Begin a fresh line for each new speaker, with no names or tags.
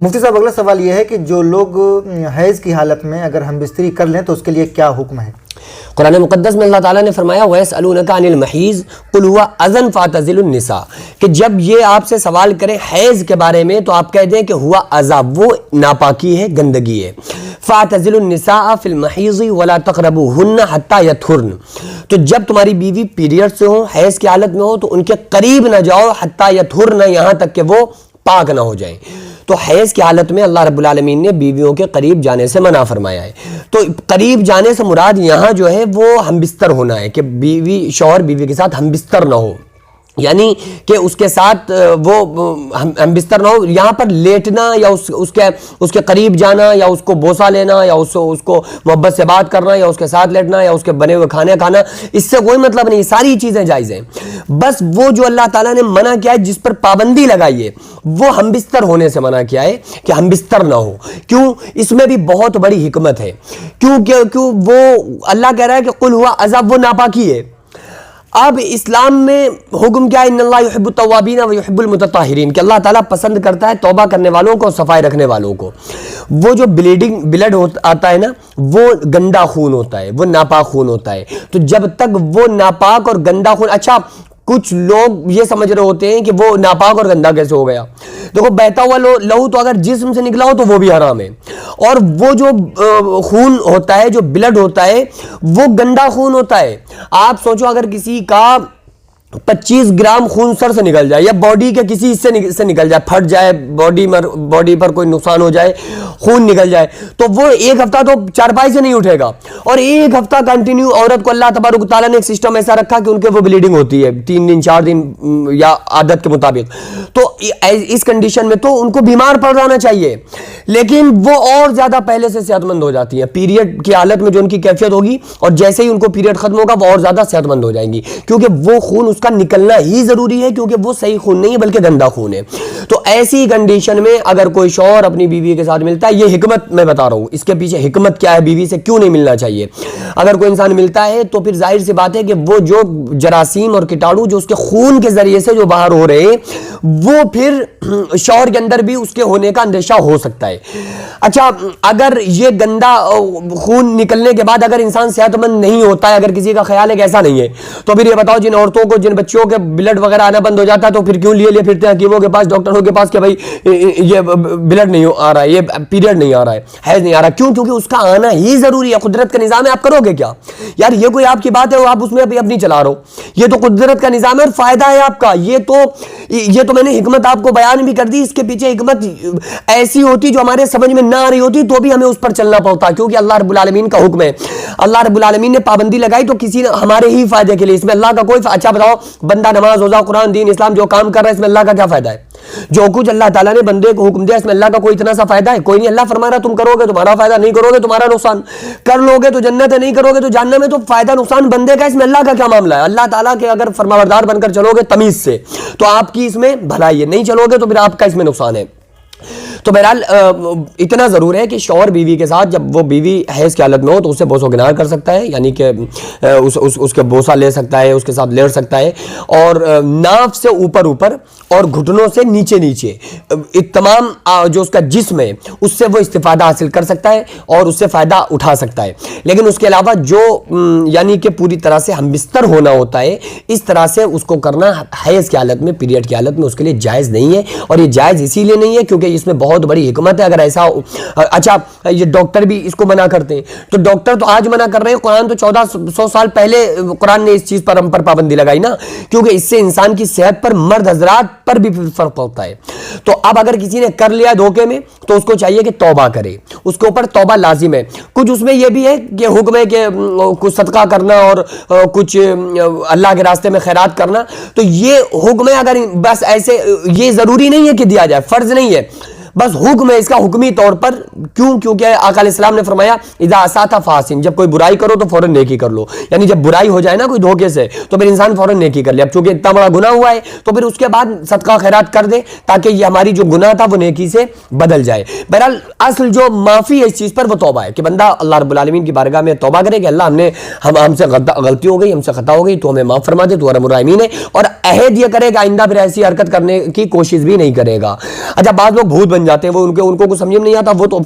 مفتی صاحب اگلا سوال یہ ہے کہ جو لوگ حیض کی حالت میں اگر ہم بستری کر لیں تو اس کے لیے کیا حکم ہے؟
قرآن مقدس میں اللہ تعالیٰ نے فرمایا وَيَسْأَلُونَكَ عَنِ الْمَحِيضِ قُلْ هُوَ أَذًى فَاعْتَزِلُوا النِّسَاءَ، کہ جب یہ آپ سے سوال کریں حیض کے بارے میں تو آپ کہہ دیں کہ ہوا اذا، وہ ناپاکی ہے، گندگی ہے. فَاعْتَزِلُوا النِّسَاءَ فِي الْمَحِيضِ وَلَا تَقْرَبُوهُنَّ حَتَّى يَطْهُرْنَ، تو جب تمہاری بیوی پیریڈ سے ہو، حیض کی حالت میں ہو تو ان کے قریب نہ جاؤ، حتیٰ یطہرن، یہاں تک کہ وہ پاک نہ ہو جائیں. تو حیض کی حالت میں اللہ رب العالمین نے بیویوں کے قریب جانے سے منع فرمایا ہے. تو قریب جانے سے مراد یہاں جو ہے وہ ہم بستر ہونا ہے، کہ بیوی شوہر بیوی کے ساتھ ہم بستر نہ ہو، یعنی کہ اس کے ساتھ وہ ہم بستر نہ ہو. یہاں پر لیٹنا یا اس کے قریب جانا یا اس کو بوسہ لینا یا اس کو محبت سے بات کرنا یا اس کے ساتھ لیٹنا یا اس کے بنے ہوئے کھانے کھانا، اس سے کوئی مطلب نہیں، ساری چیزیں جائز ہیں. بس وہ جو اللہ تعالیٰ نے منع کیا ہے، جس پر پابندی لگائی ہے، وہ ہم بستر ہونے سے منع کیا ہے کہ ہم بستر نہ ہو. کیوں؟ اس میں بھی بہت بڑی حکمت ہے. کیوں وہ اللہ کہہ رہا ہے کہ قل ہوا عذاب، وہ ناپاکی ہے. اب اسلام میں حکم کیا ہے؟ ان اللہ یحب التوابین و یحب المتطہرین، کہ اللہ تعالیٰ پسند کرتا ہے توبہ کرنے والوں کو، صفائی رکھنے والوں کو. وہ جو بلڈ آتا ہے نا، وہ گندا خون ہوتا ہے، وہ ناپاک خون ہوتا ہے. تو جب تک وہ ناپاک اور گندا خون، اچھا کچھ لوگ یہ سمجھ رہے ہوتے ہیں کہ وہ ناپاک اور گندا کیسے ہو گیا. دیکھو بہتا ہوا لہو تو اگر جسم سے نکلا ہو تو وہ بھی حرام ہے، اور وہ جو خون ہوتا ہے، جو بلڈ ہوتا ہے، وہ گندا خون ہوتا ہے. آپ سوچو اگر کسی کا 25 گرام خون سر سے نکل جائے یا باڈی کے کسی حصے سے نکل جائے، پھٹ جائے، باڈی پر کوئی نقصان ہو جائے، خون نکل جائے، تو وہ ایک ہفتہ تو چارپائی سے نہیں اٹھے گا. اور ایک ہفتہ کنٹینیو عورت کو اللہ تبارک و تعالیٰ نے ایک سسٹم ایسا رکھا کہ ان کے وہ بلیڈنگ ہوتی ہے 3 دن 4 دن یا عادت کے مطابق. تو اس کنڈیشن میں تو ان کو بیمار پڑ جانا چاہیے، لیکن وہ اور زیادہ پہلے سے صحت مند ہو جاتی ہیں. پیریڈ کی حالت میں جو ان کی کیفیت ہوگی، اور جیسے ہی ان کو پیریڈ ختم ہوگا وہ اور زیادہ صحت مند ہو جائیں گی، کیونکہ وہ خون اس کا نکلنا ہی ضروری ہے، کیونکہ وہ صحیح خون نہیں ہے بلکہ گندا خون ہے. تو ایسی کنڈیشن میں اگر کوئی شوہر اپنی بیوی کے ساتھ ملتا ہے، یہ حکمت میں بتا رہا ہوں، اس کے پیچھے حکمت کیا ہے، بیوی سے کیوں نہیں ملنا چاہیے. اگر کوئی انسان ملتا ہے تو پھر ظاہر سی بات ہے کہ وہ جو جراثیم اور کیٹاڑو جو اس کے خون کے ذریعے سے جو باہر ہو رہے ہیں، وہ پھر شوہر کے اندر بھی اس کے ہونے کا اندیشہ ہو سکتا ہے. اچھا اگر یہ گندا خون نکلنے کے بعد اگر انسان صحت مند نہیں ہوتا ہے، اگر کسی کا خیال ہے کہ ایسا نہیں ہے، تو پھر یہ بتاؤ جن عورتوں کو، جن بچوں کے بلڈ وغیرہ آنا بند ہو جاتا ہے، تو پھر کیوں لیے پھرتے ہیں حکیموں کے پاس، ڈاکٹروں کے پاس کہ بھائی یہ بلڈ نہیں آ رہا ہے، یہ پیریڈ نہیں آ رہا ہے، حیض نہیں آ رہا. کیوں؟ کیونکہ اس کا آنا ہی ضروری ہے. قدرت کا نظام ہے، آپ کرو گے کیا یار؟ یہ کوئی آپ کی بات ہے آپ اس میں اپنی چلا رہے ہو؟ یہ تو قدرت کا نظام ہے اور فائدہ ہے آپ کا. یہ تو میں نے حکمت آپ کو بیان بھی کر دی. اس کے پیچھے حکمت ایسی ہوتی جو ہمارے سمجھ میں نہ آ رہی ہوتی تو بھی ہمیں اس پر چلنا پڑتا، کیونکہ اللہ رب العالمین کا حکم ہے. اللہ رب العالمین نے پابندی لگائی تو کسی نے ہمارے ہی فائدے کے لیے، اس میں اللہ کا کوئی اچھا بتاؤ، بندہ نماز روزہ قرآن دین اسلام جو کام کر رہا ہے، اس میں اللہ کا کیا فائدہ ہے؟ جو کچھ اللہ تعالیٰ نے بندے کو حکم دیا، اس میں اللہ کا کوئی اتنا سا فائدہ ہے؟ کوئی نہیں. اللہ فرما رہا تم کرو گے تمہارا فائدہ، نہیں کرو گے تمہارا نقصان. کر لو گے تو جنت ہے، نہیں کرو گے تو جہنم ہے. تو فائدہ نقصان بندے کا، اس میں اللہ کا کیا معاملہ ہے؟ اللہ تعالیٰ کے اگر فرمانبردار بن کر چلو گے تمیز سے تو آپ کی اس میں بھلائی ہے، نہیں چلو گے تو پھر آپ کا اس میں نقصان ہے. تو بہرحال اتنا ضرور ہے کہ شوہر بیوی کے ساتھ جب وہ بیوی حیض کی حالت میں ہو تو اسے بوس و کنار کر سکتا ہے، یعنی کہ اس کے بوسہ لے سکتا ہے، اس کے ساتھ لیٹ سکتا ہے، اور ناف سے اوپر اور گھٹنوں سے نیچے تمام جو اس کا جسم ہے اس سے وہ استفادہ حاصل کر سکتا ہے اور اس سے فائدہ اٹھا سکتا ہے. لیکن اس کے علاوہ جو یعنی کہ پوری طرح سے ہم بستر ہونا ہوتا ہے، اس طرح سے اس کو کرنا حیض کی حالت میں، پیریڈ کی حالت میں اس کے لیے جائز نہیں ہے. اور یہ جائز اسی لیے نہیں ہے کیونکہ اس میں بہت بڑی حکمت ہے. اگر ایسا اچھا یہ ڈاکٹر بھی اس کو منع کرتے ہیں، تو ڈاکٹر تو آج منع کر رہے ہیں، قرآن تو 1400 سال پہلے قرآن نے اس چیز پر ہم پر پابندی لگائی نا، کیونکہ اس سے انسان کی صحت پر، مرد حضرات پر بھی فرق پڑتا ہے. تو اب اگر کسی نے کر لیا دھوکے میں تو اس کو چاہیے کہ توبہ کرے، اس کے اوپر توبہ لازم ہے. کچھ اس میں یہ بھی ہے کہ حکم ہے کہ کچھ صدقہ کرنا اور کچھ اللہ کے راستے میں خیرات کرنا، تو یہ حکم ہے. اگر بس ایسے یہ ضروری نہیں ہے کہ دیا جائے، فرض نہیں ہے، بس حکم ہے اس کا حکمی طور پر. کیوں؟ کیونکہ آقا علیہ السلام نے فرمایا اذا اسات فاحسن، جب کوئی برائی کرو تو فوراً نیکی کر لو. یعنی جب برائی ہو جائے نا کوئی دھوکے سے تو پھر انسان فوراً نیکی کر لے. اب چونکہ اتنا بڑا گناہ ہوا ہے تو پھر اس کے بعد صدقہ خیرات کر دے تاکہ یہ ہماری جو گناہ تھا وہ نیکی سے بدل جائے. بہرحال اصل جو معافی ہے اس چیز پر وہ توبہ ہے کہ بندہ اللہ رب العالمین کی بارگاہ میں توبہ کرے کہ اللہ ہم سے غلطی ہو گئی، ہم سے خطا ہو گئی، تو ہمیں معاف فرما دے، تو ارحم الراحمین ہے. اور عہد یہ کرے کہ آئندہ پھر ایسی حرکت کرنے کی کوشش بھی نہیں کرے گا. اچھا بعض لوگ بھوت بن سمجھاتے ہیں, وہ ان کو کچھ سمجھ میں نہیں آتا, وہ تو